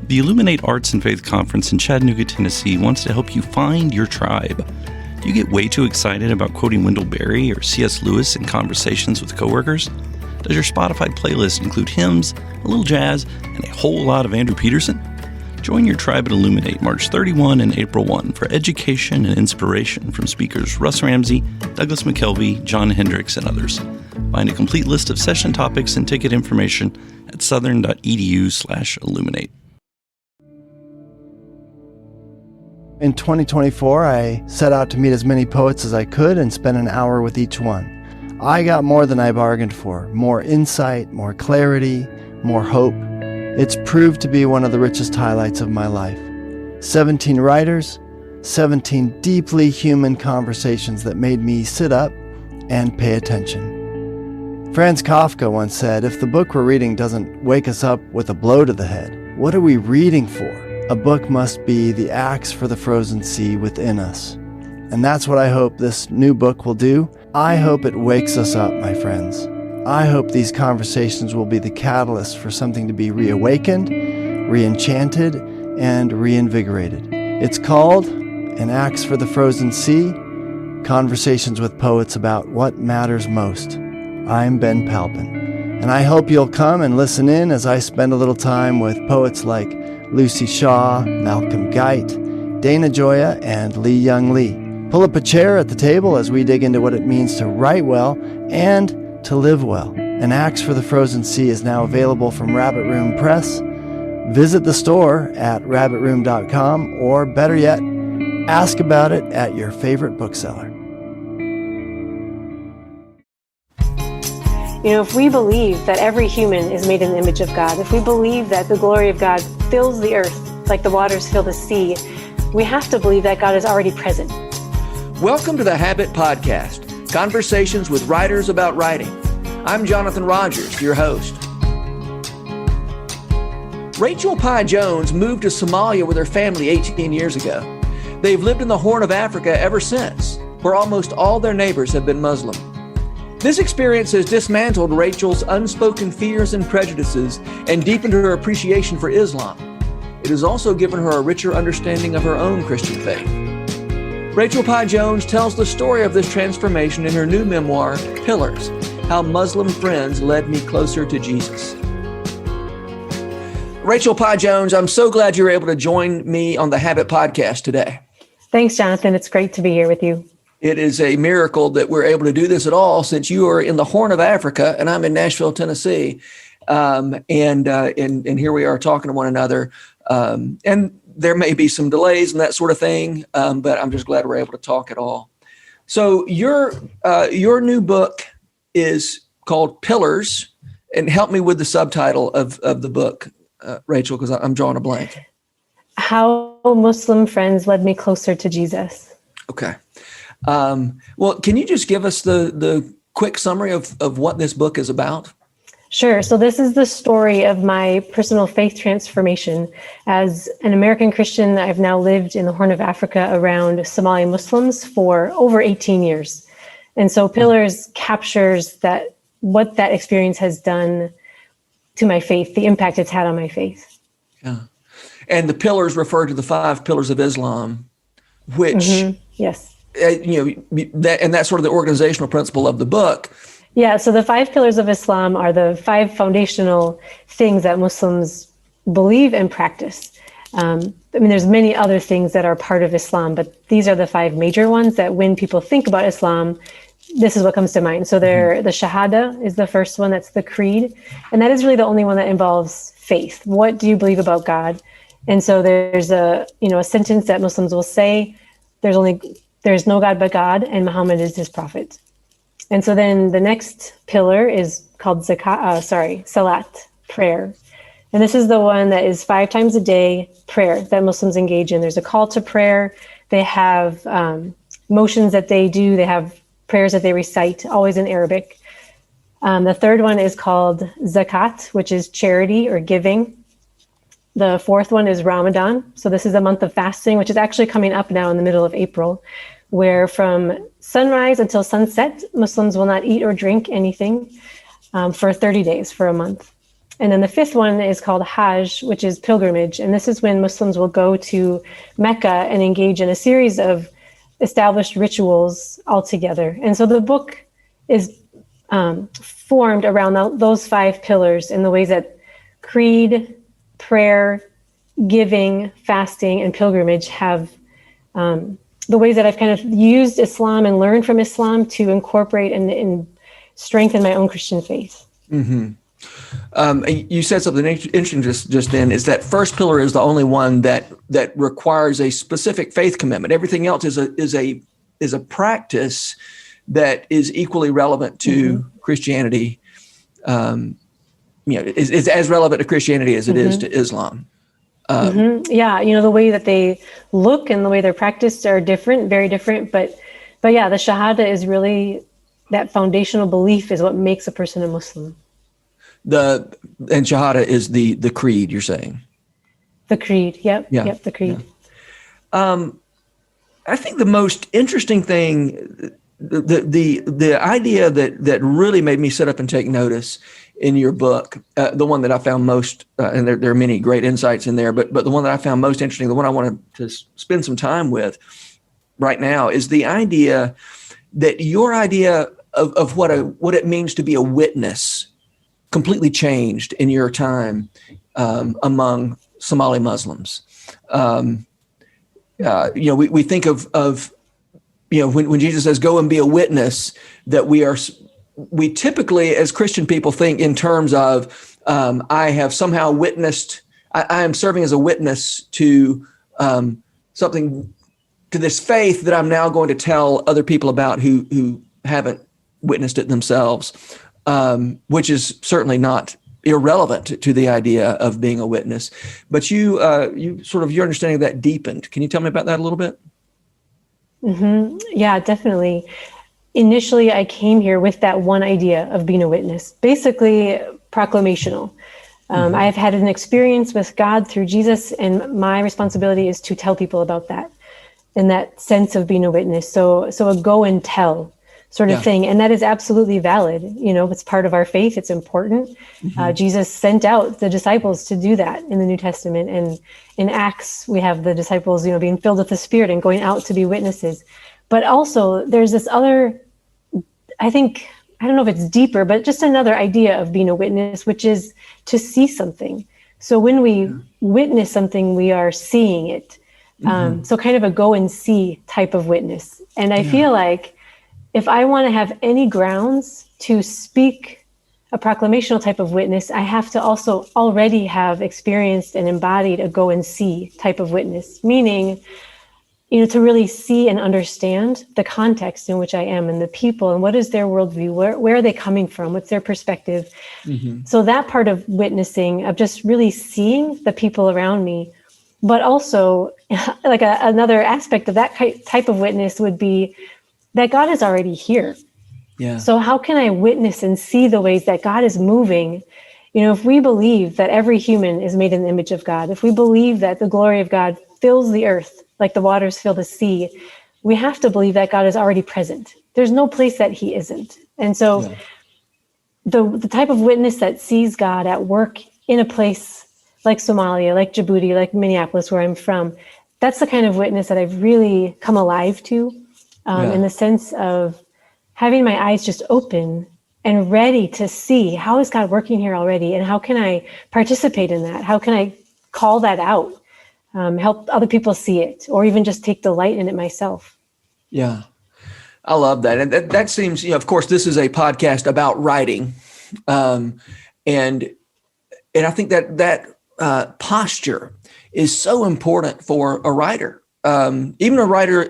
The Illuminate Arts and Faith Conference in Chattanooga, Tennessee wants to help you find your tribe. Do you get way too excited about quoting Wendell Berry or C.S. Lewis in conversations with coworkers? Does your Spotify playlist include hymns, a little jazz, and a whole lot of Andrew Peterson? Join your tribe at Illuminate March 31 and April 1 for education and inspiration from speakers Russ Ramsey, Douglas McKelvey, John Hendricks, and others. Find a complete list of session topics and ticket information at southern.edu/illuminate. In 2024, I set out to meet as many poets as I could and spend an hour with each one. I got more than I bargained for, more insight, more clarity, more hope. It's proved to be one of the richest highlights of my life. 17 writers, 17 deeply human conversations that made me sit up and pay attention. Franz Kafka once said, if the book we're reading doesn't wake us up with a blow to the head, what are we reading for? A book must be the axe for the frozen sea within us. And that's what I hope this new book will do. I hope it wakes us up, my friends. I hope these conversations will be the catalyst for something to be reawakened, re-enchanted, and reinvigorated. It's called An Axe for the Frozen Sea, Conversations with Poets About What Matters Most. I'm Ben Palpin, and I hope you'll come and listen in as I spend a little time with poets like Lucy Shaw, Malcolm Guite, Dana Gioia, and Lee Young Lee. Pull up a chair at the table as we dig into what it means to write well and to live well. An Axe for the Frozen Sea is now available from Rabbit Room Press. Visit the store at rabbitroom.com, or better yet, ask about it at your favorite bookseller. You know, if we believe that every human is made in the image of God, if we believe that the glory of God fills the earth like the waters fill the sea, we have to believe that God is already present. Welcome to the Habit Podcast, conversations with writers about writing. I'm Jonathan Rogers, your host. Rachel Pieh Jones moved to Somalia with her family 18 years ago. They've lived in the Horn of Africa ever since, where almost all their neighbors have been Muslim. This experience has dismantled Rachel's unspoken fears and prejudices and deepened her appreciation for Islam. It has also given her a richer understanding of her own Christian faith. Rachel Pieh Jones tells the story of this transformation in her new memoir, Pillars: How Muslim Friends Led Me Closer to Jesus. Rachel Pieh Jones, I'm so glad you're able to join me on the Habit Podcast today. Thanks, Jonathan. It's great to be here with you. It is a miracle that we're able to do this at all, since you are in the Horn of Africa and I'm in Nashville, Tennessee. And here we are talking to one another. And there may be some delays and that sort of thing, but I'm just glad we're able to talk at all. So your new book is called Pillars, and help me with the subtitle of the book, Rachel, because I'm drawing a blank. How Muslim Friends Led Me Closer to Jesus. Okay. Well, can you just give us the quick summary of what this book is about? Sure. So this is the story of my personal faith transformation. As an American Christian, I've now lived in the Horn of Africa around Somali Muslims for over 18 years. And so Pillars captures what that experience has done to my faith, the impact it's had on my faith. Yeah. And the pillars refer to the 5 pillars of Islam, which, yes. That's sort of the organizational principle of the book. Yeah, so the 5 pillars of Islam are the 5 foundational things that Muslims believe and practice. There's many other things that are part of Islam, but these are the 5 major ones that when people think about Islam, this is what comes to mind. So the Shahada is the first one, that's the creed. And that is really the only one that involves faith. What do you believe about God? And so there's a sentence that Muslims will say, there's no God but God, and Muhammad is his prophet. And so then the next pillar is called Salat, prayer. And this is the one that is 5 times a day prayer that Muslims engage in. There's a call to prayer. They have motions that they do. They have prayers that they recite, always in Arabic. The third one is called Zakat, which is charity or giving. The fourth one is Ramadan. So this is a month of fasting, which is actually coming up now in the middle of April, where from sunrise until sunset, Muslims will not eat or drink anything for 30 days, for a month. And then the fifth one is called Hajj, which is pilgrimage. And this is when Muslims will go to Mecca and engage in a series of established rituals altogether. And so the book is formed around those five pillars in the ways that creed, prayer, giving, fasting, and pilgrimage have the ways that I've kind of used Islam and learned from Islam to incorporate and strengthen my own Christian faith. Mm-hmm. You said something interesting just then, is that first pillar is the only one that requires a specific faith commitment. Everything else is a practice that is equally relevant to Christianity. Is as relevant to Christianity as it is to Islam. Yeah, the way that they look and the way they're practiced are different, very different. But yeah, the Shahada is really that foundational belief is what makes a person a Muslim. And Shahada is the creed, you're saying? The creed, yep, the creed. Yeah. I think the most interesting thing, the idea that really made me sit up and take notice in your book, the one that I found most, and there are many great insights in there, but the one that I found most interesting, the one I wanted to spend some time with right now, is the idea that your idea of what it means to be a witness completely changed in your time among Somali Muslims. We think of when Jesus says, "Go and be a witness," that we typically as Christian people think in terms of I have somehow witnessed. I am serving as a witness to something, to this faith that I'm now going to tell other people about who haven't witnessed it themselves, which is certainly not irrelevant to the idea of being a witness. But your understanding of that deepened. Can you tell me about that a little bit? Mm-hmm. Yeah, definitely. Initially, I came here with that one idea of being a witness, basically proclamational. I've had an experience with God through Jesus, and my responsibility is to tell people about that and that sense of being a witness. So a go and tell sort of thing. And that is absolutely valid. It's part of our faith. It's important. Jesus sent out the disciples to do that in the New Testament. And in Acts, we have the disciples, being filled with the Spirit and going out to be witnesses. But also there's this other, I don't know if it's deeper, but just another idea of being a witness, which is to see something. So when we witness something, we are seeing it. So kind of a go and see type of witness. And I feel like if I want to have any grounds to speak a proclamational type of witness, I have to also already have experienced and embodied a go and see type of witness, meaning, to really see and understand the context in which I am and the people and what is their worldview, where are they coming from, what's their perspective. So that part of witnessing, of just really seeing the people around me, but also like another aspect of that type of witness would be that God is already here. Yeah. So how can I witness and see the ways that God is moving? If we believe that every human is made in the image of God, if we believe that the glory of God fills the earth like the waters fill the sea, we have to believe that God is already present. There's no place that he isn't. And so the type of witness that sees God at work in a place like Somalia, like Djibouti, like Minneapolis, where I'm from, that's the kind of witness that I've really come alive to. In the sense of having my eyes just open and ready to see how is God working here already, and how can I participate in that? How can I call that out, help other people see it, or even just take delight in it myself? Yeah, I love that. And that seems, of course, this is a podcast about writing. And I think that posture is so important for a writer. Even a writer,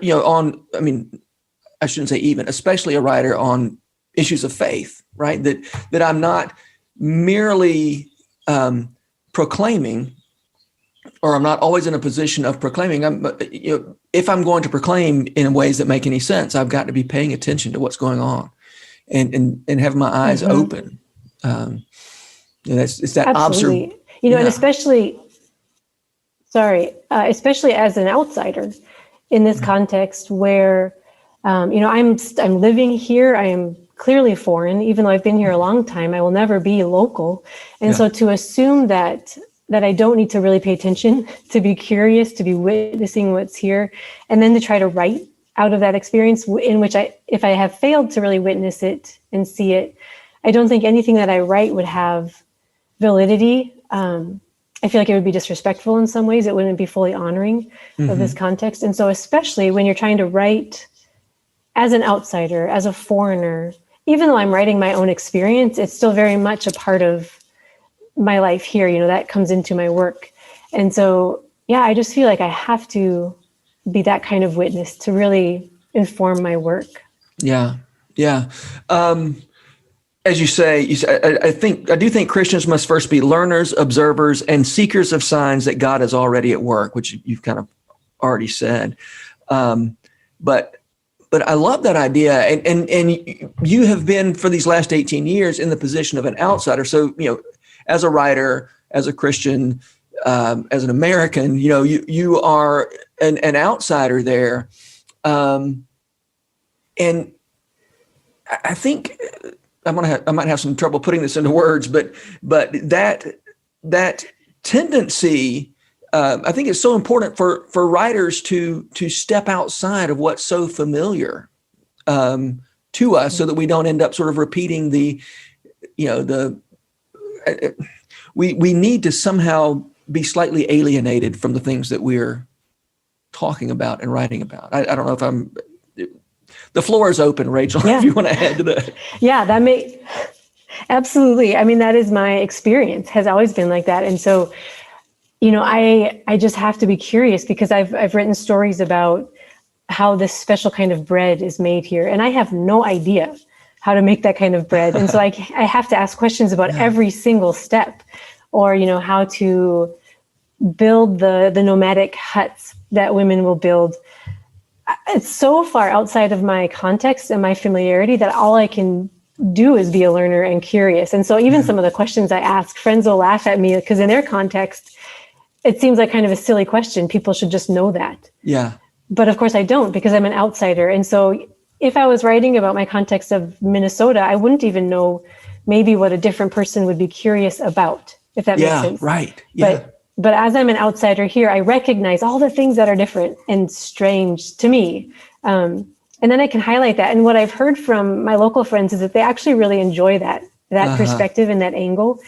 I shouldn't say even, especially a writer on issues of faith, right? That I'm not merely proclaiming, or I'm not always in a position of proclaiming. If I'm going to proclaim in ways that make any sense, I've got to be paying attention to what's going on and have my eyes open. It's that absolutely. And especially as an outsider in this context where, I'm living here. I am clearly foreign. Even though I've been here a long time, I will never be local. And so to assume that I don't need to really pay attention, to be curious, to be witnessing what's here, and then to try to write out of that experience in which if I have failed to really witness it and see it, I don't think anything that I write would have validity. I feel like it would be disrespectful in some ways. It wouldn't be fully honoring of this context. And so especially when you're trying to write as an outsider, as a foreigner, even though I'm writing my own experience, it's still very much a part of my life here. You know, that comes into my work. And so, yeah, I just feel like I have to be that kind of witness to really inform my work. Yeah. Yeah. As you say, I do think Christians must first be learners, observers, and seekers of signs that God is already at work, which you've kind of already said. But I love that idea. And you have been for these last 18 years in the position of an outsider. So, you know, as a writer, as a Christian, as an American, you know, you are an outsider there. And I think I might have some trouble putting this into words, but that tendency, I think it's so important for writers to step outside of what's so familiar to us, so that we don't end up sort of repeating we need to somehow be slightly alienated from the things that we're talking about and writing about. I don't know if the floor is open, Rachel, if you want to add to that. Yeah, absolutely. I mean, that is my experience, has always been like that. And so, you know, I just have to be curious, because I've written stories about how this special kind of bread is made here. And I have no idea how to make that kind of bread. And so I have to ask questions about every single step, or, you know, how to build the nomadic huts that women will build. It's so far outside of my context and my familiarity that all I can do is be a learner and curious. And so even some of the questions I ask, friends will laugh at me, because in their context, it seems like kind of a silly question. People should just know that. Yeah. But of course I don't, because I'm an outsider. And so if I was writing about my context of Minnesota, I wouldn't even know maybe what a different person would be curious about, if that makes sense. Right. Yeah. But as I'm an outsider here, I recognize all the things that are different and strange to me. And then I can highlight that. And what I've heard from my local friends is that they actually really enjoy that perspective and that angle,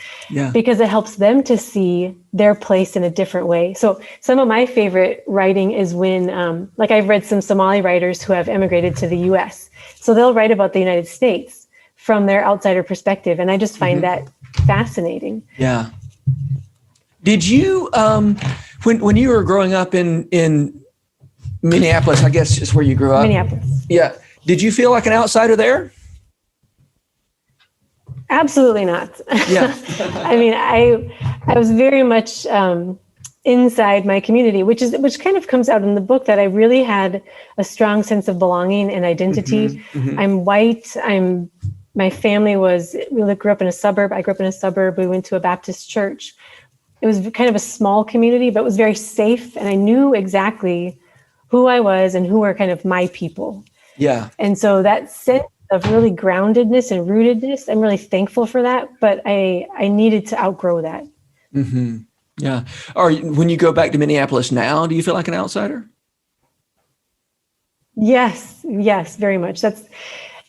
because it helps them to see their place in a different way. So some of my favorite writing is when, like I've read some Somali writers who have immigrated to the US. So they'll write about the United States from their outsider perspective. And I just find that fascinating. Yeah. Did you, when you were growing up in Minneapolis, I guess is where you grew up. Minneapolis. Yeah. Did you feel like an outsider there? Absolutely not. Yeah. I mean, I was very much inside my community, which kind of comes out in the book, that I really had a strong sense of belonging and identity. I'm white. My family we grew up in a suburb. I grew up in a suburb. We went to a Baptist church. It was kind of a small community, but it was very safe. And I knew exactly who I was and who were kind of my people. Yeah. And so that sense of really groundedness and rootedness, I'm really thankful for that, but I needed to outgrow that. Mm-hmm. Yeah. Or when you go back to Minneapolis now, do you feel like an outsider? Yes, very much.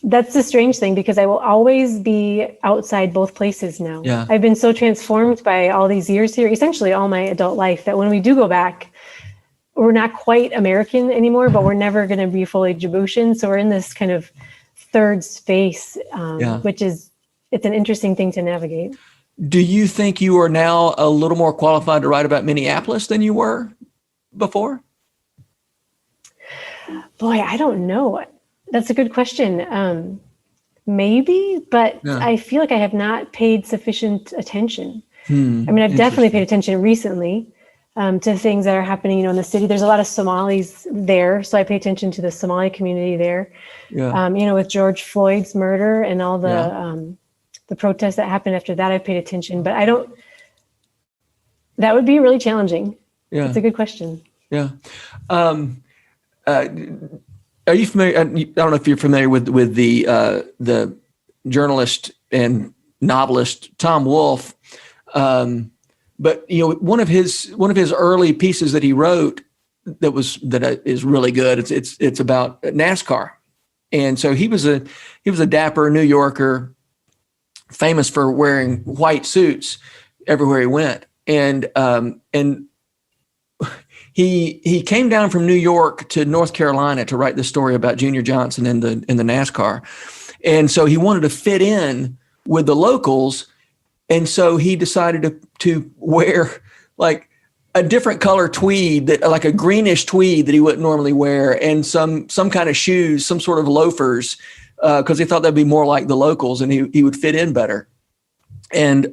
That's the strange thing, because I will always be outside both places now. Yeah. I've been so transformed by all these years here, essentially all my adult life, that when we do go back, we're not quite American anymore, but we're never going to be fully Djiboutian. So we're in this kind of third space, which it's an interesting thing to navigate. Do you think you are now a little more qualified to write about Minneapolis than you were before? Boy, I don't know. That's a good question. Maybe, but I feel like I have not paid sufficient attention. I mean, I've definitely paid attention recently to things that are happening, in the city. There's a lot of Somalis there, so I pay attention to the Somali community there. Yeah. With George Floyd's murder and all the protests that happened after that, I've paid attention, but that would be really challenging. Yeah. It's a good question. Yeah. Are you familiar? I don't know if you're familiar with the journalist and novelist Tom Wolfe. But one of his early pieces that he wrote that is really good. It's about NASCAR, and so he was a dapper New Yorker, famous for wearing white suits everywhere he went, and he came down from New York to North Carolina to write this story about Junior Johnson in the NASCAR, and so he wanted to fit in with the locals, and so he decided to wear like a different color tweed, that like a greenish tweed that he wouldn't normally wear, and some kind of shoes, some sort of loafers, because he thought that'd be more like the locals, and he would fit in better. And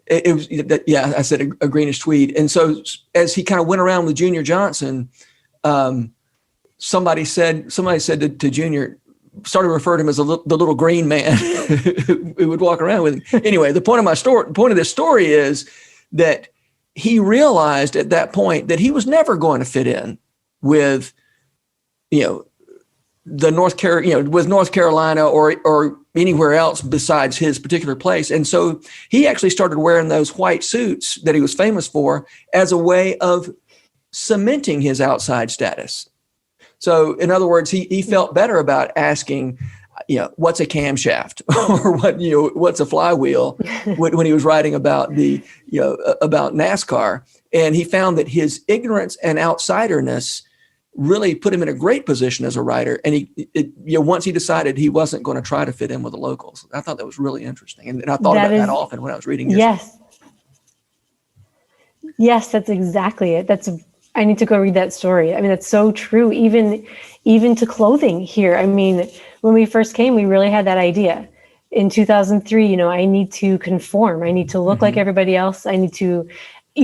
it was, I said a greenish tweed. And so as he kind of went around with Junior Johnson, somebody said to Junior, started to refer to him as the little green man who would walk around with him. Anyway, the point of this story is that he realized at that point that he was never going to fit in with, North Carolina or anywhere else besides his particular place. And so he actually started wearing those white suits that he was famous for as a way of cementing his outside status. So in other words, he felt better about asking, what's a camshaft or what's a flywheel when he was writing about about NASCAR. And he found that his ignorance and outsiderness really put him in a great position as a writer. And once he decided he wasn't going to try to fit in with the locals, I thought that was really interesting. And I thought about that often when I was reading your stuff. Yes, that's exactly it. I need to go read that story. I mean, that's so true. Even to clothing here. I mean, when we first came, we really had that idea. In 2003, I need to conform. I need to look like everybody else. You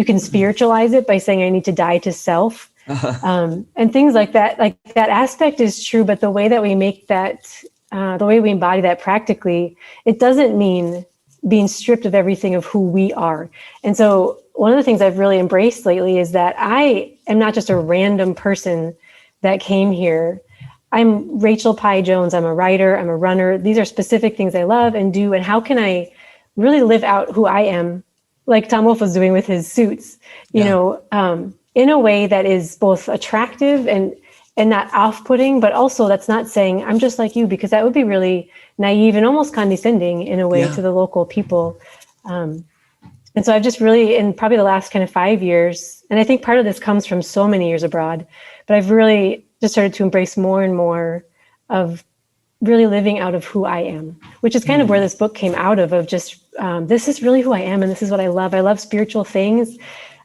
can spiritualize it by saying I need to die to self. And things like that. Like that aspect is true, but the way that we make that, the way we embody that practically, it doesn't mean being stripped of everything of who we are. And so one of the things I've really embraced lately is that I am not just a random person that came here. I'm Rachel Pieh Jones. I'm a writer. I'm a runner. These are specific things I love and do. And how can I really live out who I am, like Tom Wolfe was doing with his suits, in a way that is both attractive and not off-putting, but also that's not saying I'm just like you, because that would be really naive and almost condescending in a way to the local people. And so I've just really, in probably the last kind of 5 years, and I think part of this comes from so many years abroad, but I've really just started to embrace more and more of really living out of who I am, which is kind of where this book came out of just, this is really who I am. And this is what I love. I love spiritual things,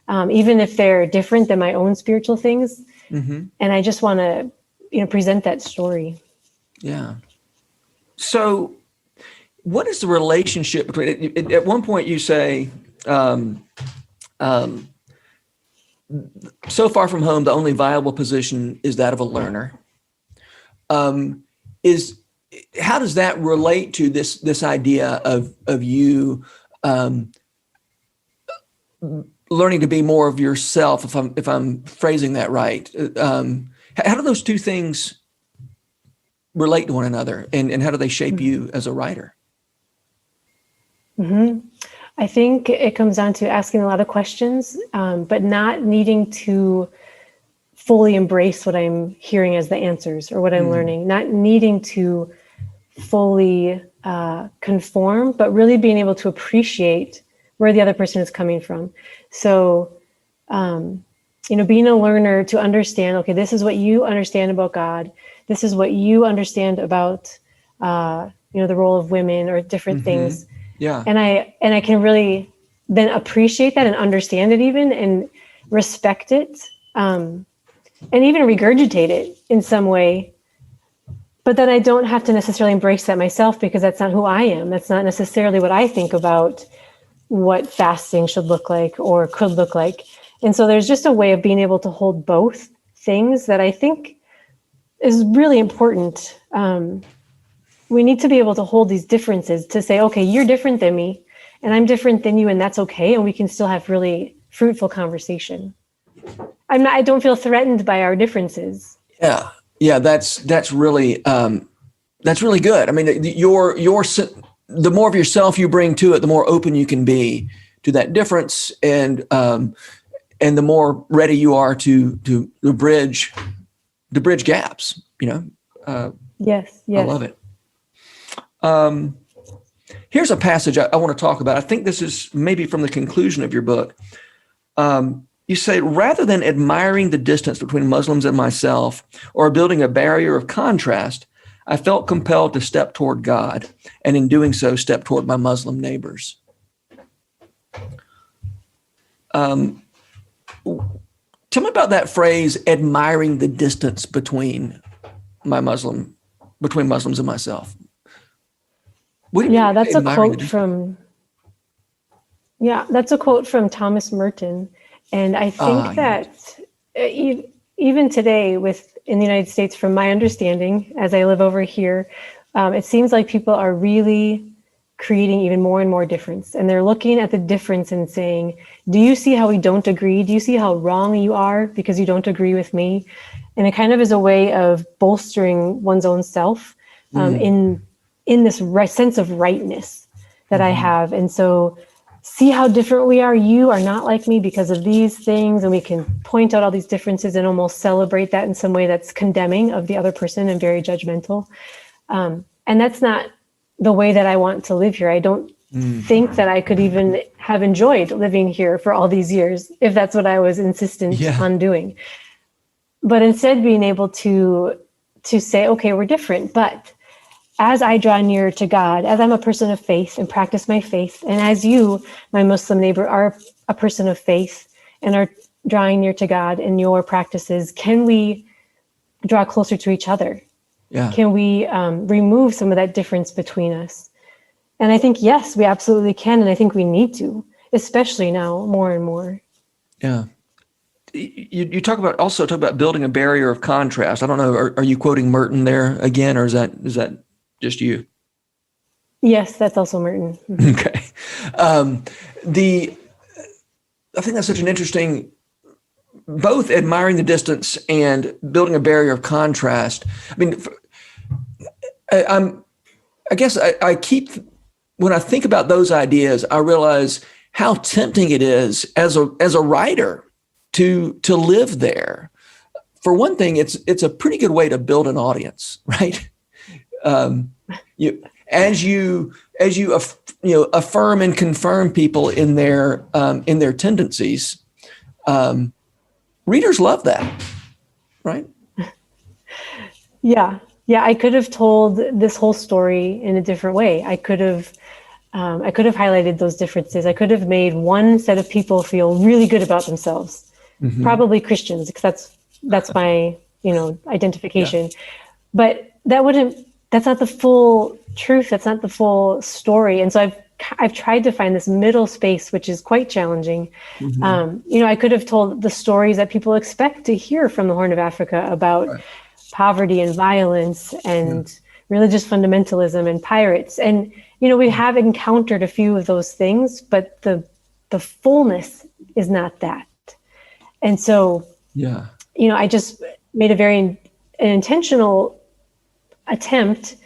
even if they're different than my own spiritual things. And I just want to, present that story. Yeah. So what is the relationship between, at one point you say, so far from home, the only viable position is that of a learner. How does that relate to this idea of you learning to be more of yourself? If I'm phrasing that right, how do those two things relate to one another, and how do they shape you as a writer? I think it comes down to asking a lot of questions, but not needing to fully embrace what I'm hearing as the answers or what I'm learning, not needing to fully conform, but really being able to appreciate where the other person is coming from. So, being a learner to understand, okay, this is what you understand about God. This is what you understand about, the role of women or different things. Yeah. And I can really then appreciate that and understand it even and respect it, and even regurgitate it in some way. But then I don't have to necessarily embrace that myself, because that's not who I am. That's not necessarily what I think about what fasting should look like or could look like. And so there's just a way of being able to hold both things that I think is really important. We need to be able to hold these differences to say, okay, you're different than me and I'm different than you, and that's okay. And we can still have really fruitful conversation. I don't feel threatened by our differences. Yeah. That's really That's really good. I mean, the more of yourself you bring to it, the more open you can be to that difference, and the more ready you are to bridge gaps. Yes. I love it. Here's a passage I want to talk about. I think this is maybe from the conclusion of your book. You say, rather than admiring the distance between Muslims and myself or building a barrier of contrast, I felt compelled to step toward God, and in doing so, step toward my Muslim neighbors. Tell me about that phrase, admiring the distance between Muslims and myself. That's a quote from Thomas Merton. And I think that even today in the United States, from my understanding, as I live over here, it seems like people are really creating even more and more difference. And they're looking at the difference and saying, do you see how we don't agree? Do you see how wrong you are because you don't agree with me? And it kind of is a way of bolstering one's own self in this sense of rightness that I have. And so see how different we are. You are not like me because of these things. And we can point out all these differences and almost celebrate that in some way that's condemning of the other person and very judgmental. And that's not the way that I want to live here. I don't think that I could even have enjoyed living here for all these years if that's what I was insistent on doing. But instead being able to say, okay, we're different, but as I draw near to God, as I'm a person of faith and practice my faith, and as you, my Muslim neighbor, are a person of faith and are drawing near to God in your practices, can we draw closer to each other? Yeah. Can we remove some of that difference between us? And I think, yes, we absolutely can. And I think we need to, especially now more and more. Yeah. You talk about building a barrier of contrast. I don't know. Are you quoting Merton there again, or is that just you? Yes, that's also Merton. Okay. I think that's such an interesting, both admiring the distance and building a barrier of contrast. I mean, I guess I keep, when I think about those ideas, I realize how tempting it is as a writer to live there. For one thing, it's a pretty good way to build an audience, right? As you affirm and confirm people in their tendencies, readers love that, right? Yeah. I could have told this whole story in a different way. I could have highlighted those differences. I could have made one set of people feel really good about themselves, probably Christians, because that's my identification. Yeah. But that's not the full truth. That's not the full story. And so I've tried to find this middle space, which is quite challenging. I could have told the stories that people expect to hear from the Horn of Africa about poverty and violence and religious fundamentalism and pirates. And, we have encountered a few of those things, but the fullness is not that. And so, I just made a very intentional attempt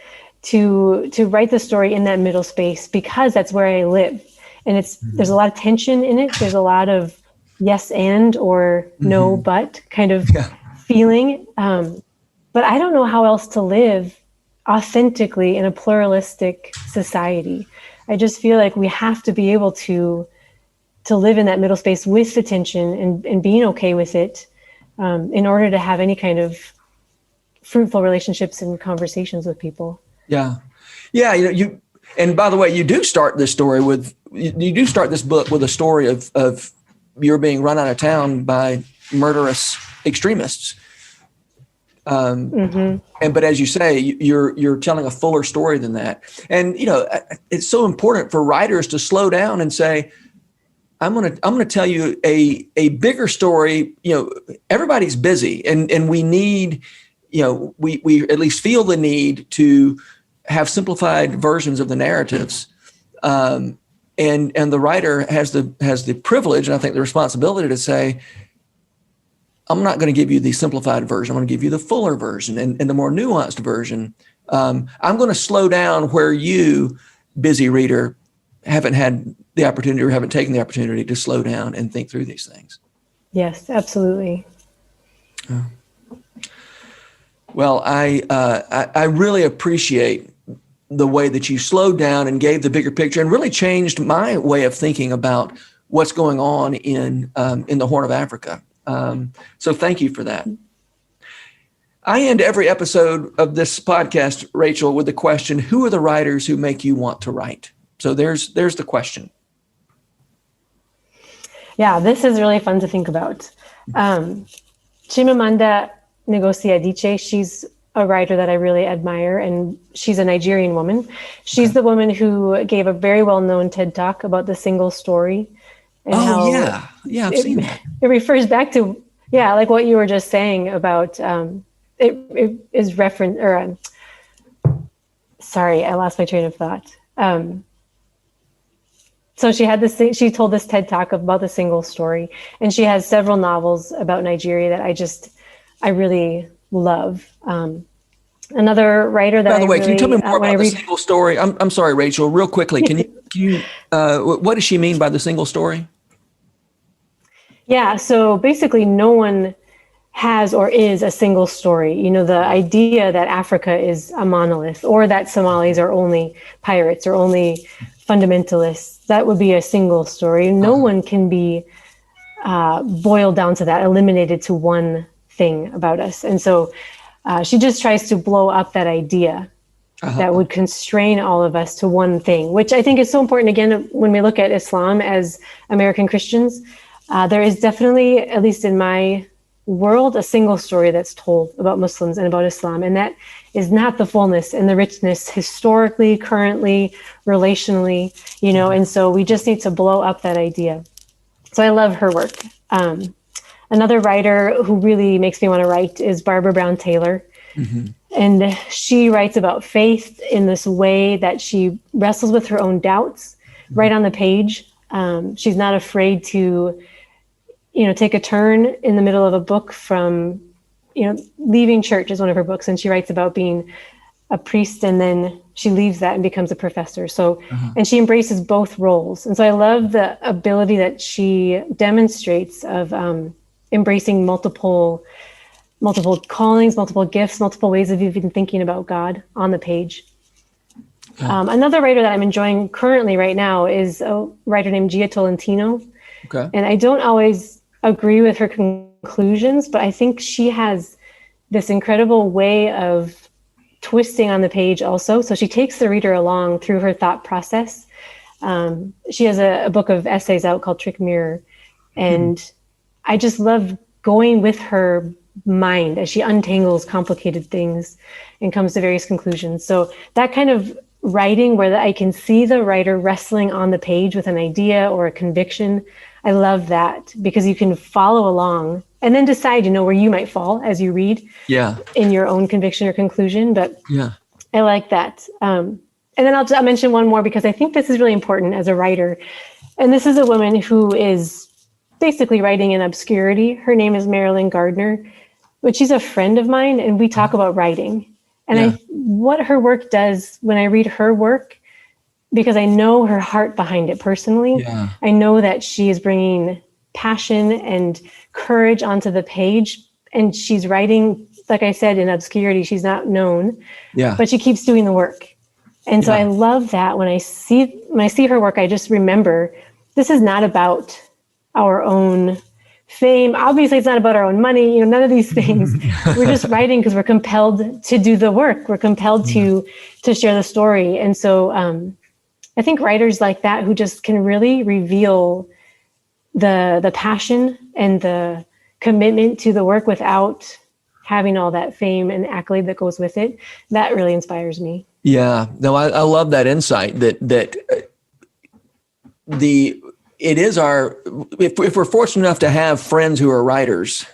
to write the story in that middle space because that's where I live. And there's a lot of tension in it. There's a lot of yes and or no but kind of feeling. But I don't know how else to live authentically in a pluralistic society. I just feel like we have to be able to live in that middle space with the tension and being okay with it in order to have any kind of fruitful relationships and conversations with people. Yeah. And by the way, you do start this book with a story of you're being run out of town by murderous extremists. But as you say, you're telling a fuller story than that. And, it's so important for writers to slow down and say, I'm going to tell you a bigger story. Everybody's busy and we need, we at least feel the need to have simplified versions of the narratives. And the writer has the privilege and I think the responsibility to say, I'm not going to give you the simplified version. I'm going to give you the fuller version and the more nuanced version I'm going to slow down where you, busy reader, haven't had the opportunity or haven't taken the opportunity to slow down and think through these things. Yes, absolutely. Well, I really appreciate the way that you slowed down and gave the bigger picture and really changed my way of thinking about what's going on in the Horn of Africa. So thank you for that. I end every episode of this podcast, Rachel, with the question, who are the writers who make you want to write? So there's the question. Yeah, this is really fun to think about. Chimamanda Ngozi Adichie, she's a writer that I really admire, and she's a Nigerian woman. She's the woman who gave a very well-known TED Talk about the single story. And I've seen that. It refers back to, like what you were just saying about, it is reference, or sorry, I lost my train of thought. So she told this TED Talk about the single story, and she has several novels about Nigeria that I really love. Another writer that, by the way, can you tell me more when about the single story? I'm sorry, Rachel, real quickly. Can you what does she mean by the single story? Yeah. So basically no one has or is a single story. You know, the idea that Africa is a monolith, or that Somalis are only pirates or only fundamentalists, that would be a single story. No one can be boiled down to that, eliminated to one thing about us. And so she just tries to blow up that idea that would constrain all of us to one thing, which I think is so important. Again, when we look at Islam as American Christians, there is definitely, at least in my world, a single story that's told about Muslims and about Islam. And that is not the fullness and the richness historically, currently, relationally, you know, and so we just need to blow up that idea. So I love her work. Another writer who really makes me want to write is Barbara Brown Taylor. And she writes about faith in this way that she wrestles with her own doubts right on the page. She's not afraid to, take a turn in the middle of a book from, leaving church is one of her books. And she writes about being a priest, and then she leaves that and becomes a professor. So, and she embraces both roles. And so I love the ability that she demonstrates of embracing multiple callings, multiple gifts, multiple ways of even thinking about God on the page. Another writer that I'm enjoying currently right now is a writer named Gia Tolentino. Okay. And I don't always agree with her conclusions, but I think she has this incredible way of twisting on the page also. So she takes the reader along through her thought process. She has a book of essays out called Trick Mirror. And I just love going with her mind as she untangles complicated things and comes to various conclusions. So that kind of writing where I can see the writer wrestling on the page with an idea or a conviction, I love that, because you can follow along and then decide, where you might fall as you read in your own conviction or conclusion. But I like that. And then I'll mention one more, because I think this is really important as a writer. And this is a woman who is basically writing in obscurity. Her name is Marilyn Gardner, but she's a friend of mine, and we talk about writing. And what her work does when I read her work, because I know her heart behind it personally, I know that she is bringing passion and courage onto the page, and she's writing, like I said, in obscurity. She's not known, but she keeps doing the work. And so I love that when I see her work, I just remember this is not about our own fame. Obviously, it's not about our own money, none of these things. We're just writing because we're compelled to do the work. We're compelled to share the story. And so I think writers like that who just can really reveal the passion and the commitment to the work without having all that fame and accolade that goes with it, that really inspires me. Yeah, no, I love that insight that it is if we're fortunate enough to have friends who are writers,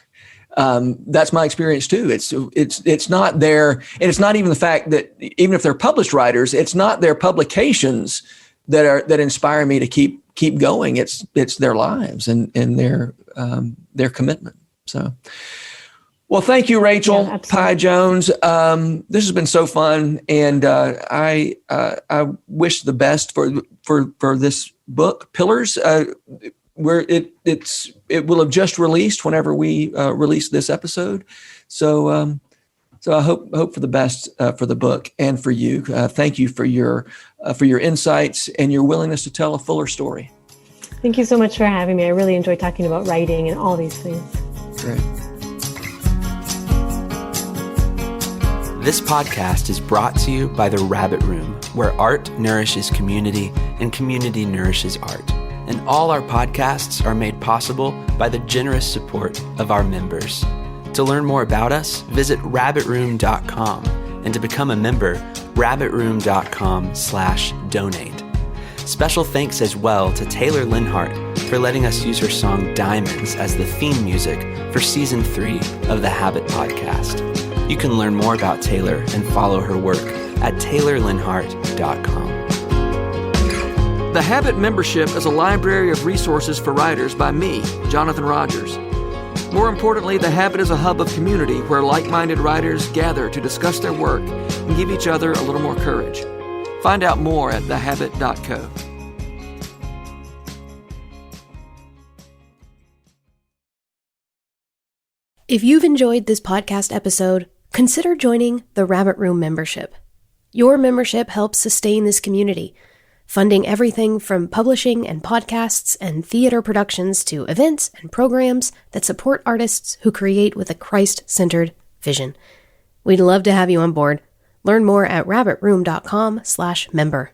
that's my experience too. It's not their, and it's not even the fact that even if they're published writers, it's not their publications that inspire me to keep going. It's their lives and their commitment. So, Well, thank you, Rachel Yeah, Pieh absolutely. Jones. This has been so fun, and I wish the best for this book, Pillars. Where it will have just released whenever we release this episode. So I hope for the best for the book and for you. Thank you for your insights and your willingness to tell a fuller story. Thank you so much for having me. I really enjoy talking about writing and all these things. Great. This podcast is brought to you by The Rabbit Room, where art nourishes community and community nourishes art. And all our podcasts are made possible by the generous support of our members. To learn more about us, visit rabbitroom.com. And to become a member, rabbitroom.com/donate. Special thanks as well to Taylor Linhart for letting us use her song Diamonds as the theme music for Season 3 of the Habit Podcast. You can learn more about Taylor and follow her work at taylorlinhart.com. The Habit membership is a library of resources for writers by me, Jonathan Rogers. More importantly, The Habit is a hub of community where like-minded writers gather to discuss their work and give each other a little more courage. Find out more at thehabit.co. If you've enjoyed this podcast episode, consider joining the Rabbit Room membership. Your membership helps sustain this community, funding everything from publishing and podcasts and theater productions to events and programs that support artists who create with a Christ-centered vision. We'd love to have you on board. Learn more at rabbitroom.com/member.